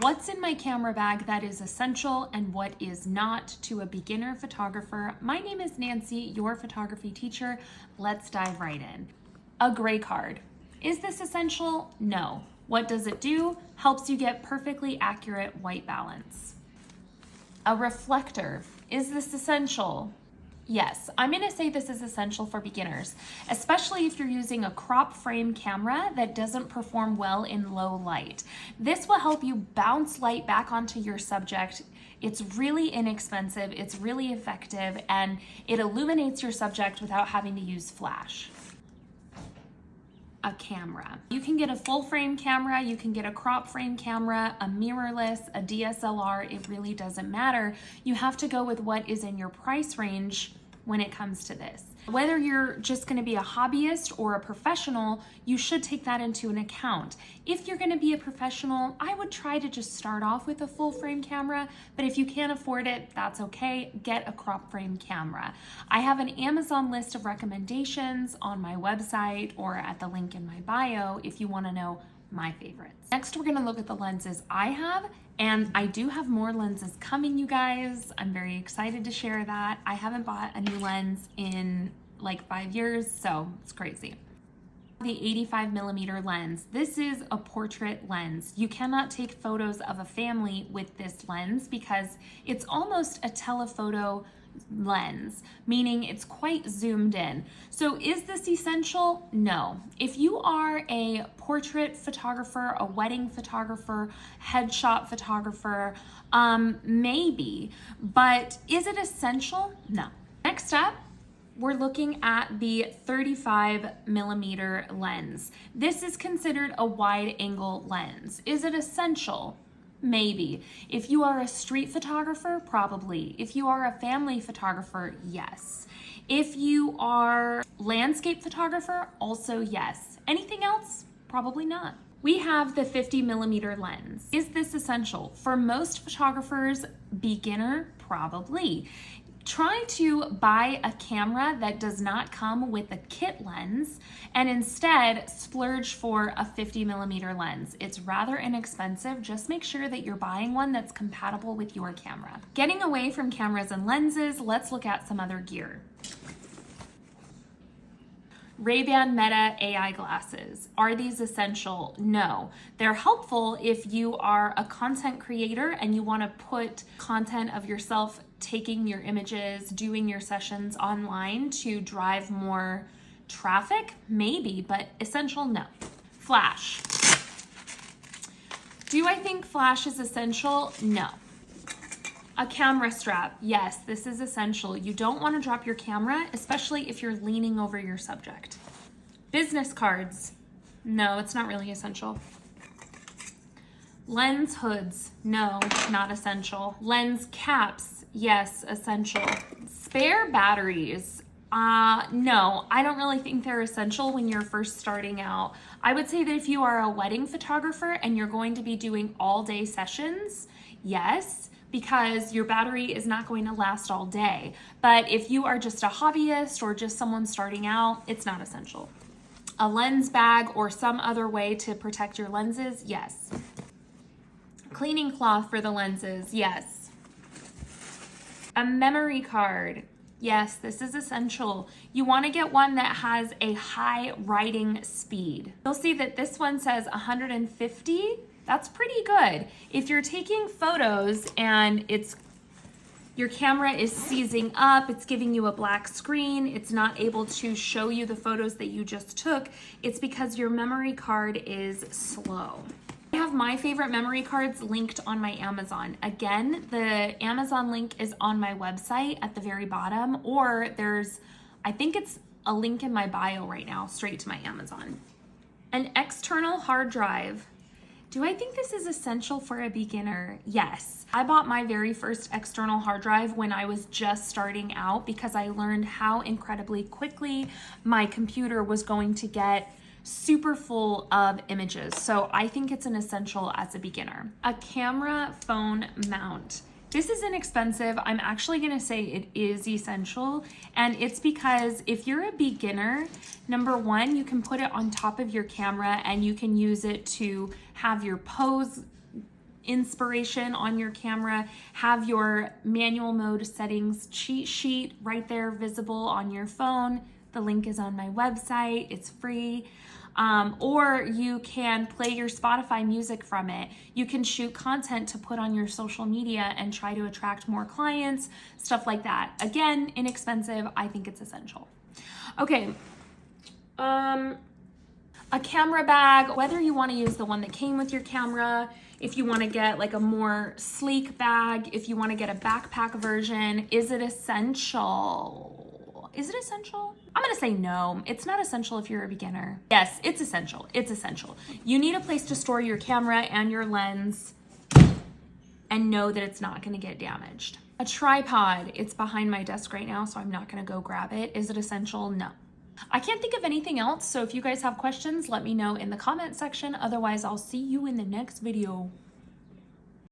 What's in my camera bag that is essential and what is not to a beginner photographer? My name is Nancy, your photography teacher. Let's dive right in. A gray card. Is this essential? No. What does it do? Helps you get perfectly accurate white balance. A reflector. Is this essential? Yes, I'm going to say this is essential for beginners, especially if you're using a crop frame camera that doesn't perform well in low light. This will help you bounce light back onto your subject. It's really inexpensive, it's really effective, and it illuminates your subject without having to use flash. A camera. You can get a full frame camera, you can get a crop frame camera, a mirrorless, a DSLR, it really doesn't matter. You have to go with what is in your price range when it comes to this. Whether you're just going to be a hobbyist or a professional, you should take that into an account. If you're going to be a professional, I would try to just start off with a full frame camera, but if you can't afford it, that's okay. Get a crop frame camera. I have an Amazon list of recommendations on my website or at the link in my bio if you want to know my favorites. Next, we're going to look at the lenses I have, and I do have more lenses coming, you guys. I'm very excited to share that. I haven't bought a new lens in like 5 years, so it's crazy. The 85mm lens. This is a portrait lens. You cannot take photos of a family with this lens because it's almost a telephoto lens, meaning it's quite zoomed in. So is this essential? No. If you are a portrait photographer, a wedding photographer, headshot photographer, maybe, but is it essential? No. Next up, we're looking at the 35mm lens. This is considered a wide angle lens. Is it essential? Maybe. If you are a street photographer, probably. If you are a family photographer, yes. If you are landscape photographer, also yes. Anything else? Probably not. We have the 50mm lens. Is this essential? For most photographers, beginner, probably. Try to buy a camera that does not come with a kit lens and instead splurge for a 50mm lens. It's rather inexpensive. Just make sure that you're buying one that's compatible with your camera. Getting away from cameras and lenses, let's look at some other gear. Ray-Ban Meta AI glasses. Are these essential? No. They're helpful if you are a content creator and you want to put content of yourself taking your images, doing your sessions online to drive more traffic, maybe, but essential, no. Flash. Do I think flash is essential? No. A camera strap. Yes, this is essential. You don't want to drop your camera, especially if you're leaning over your subject. Business cards. No, it's not really essential. Lens hoods. No, not essential. Lens caps. Yes, essential. Spare batteries. No, I don't really think they're essential when you're first starting out. I would say that if you are a wedding photographer and you're going to be doing all day sessions, yes, because your battery is not going to last all day. But if you are just a hobbyist or just someone starting out, it's not essential. A lens bag or some other way to protect your lenses, yes. Cleaning cloth for the lenses, yes. A memory card. Yes, this is essential. You want to get one that has a high writing speed. You'll see that this one says 150. That's pretty good. If you're taking photos and your camera is seizing up, it's giving you a black screen, it's not able to show you the photos that you just took, it's because your memory card is slow. I have my favorite memory cards linked on my Amazon. Again, the Amazon link is on my website at the very bottom, or I think it's a link in my bio right now, straight to my Amazon. An external hard drive. Do I think this is essential for a beginner? Yes. I bought my very first external hard drive when I was just starting out because I learned how incredibly quickly my computer was going to get super full of images. So I think it's an essential as a beginner. A camera phone mount. This is inexpensive. I'm actually gonna say it is essential, and it's because if you're a beginner, number one, you can put it on top of your camera and you can use it to have your pose inspiration on your camera, have your manual mode settings cheat sheet right there visible on your phone. The link is on my website, it's free. Or you can play your Spotify music from it. You can shoot content to put on your social media and try to attract more clients, stuff like that. Again, inexpensive. I think it's essential. Okay. A camera bag, whether you want to use the one that came with your camera, if you want to get like a more sleek bag, if you want to get a backpack version, is it essential? Is it essential? I'm going to say no. It's not essential if you're a beginner. Yes, it's essential. It's essential. You need a place to store your camera and your lens and know that it's not going to get damaged. A tripod, it's behind my desk right now, so I'm not going to go grab it. Is it essential? No. I can't think of anything else, so if you guys have questions, let me know in the comment section. Otherwise, I'll see you in the next video.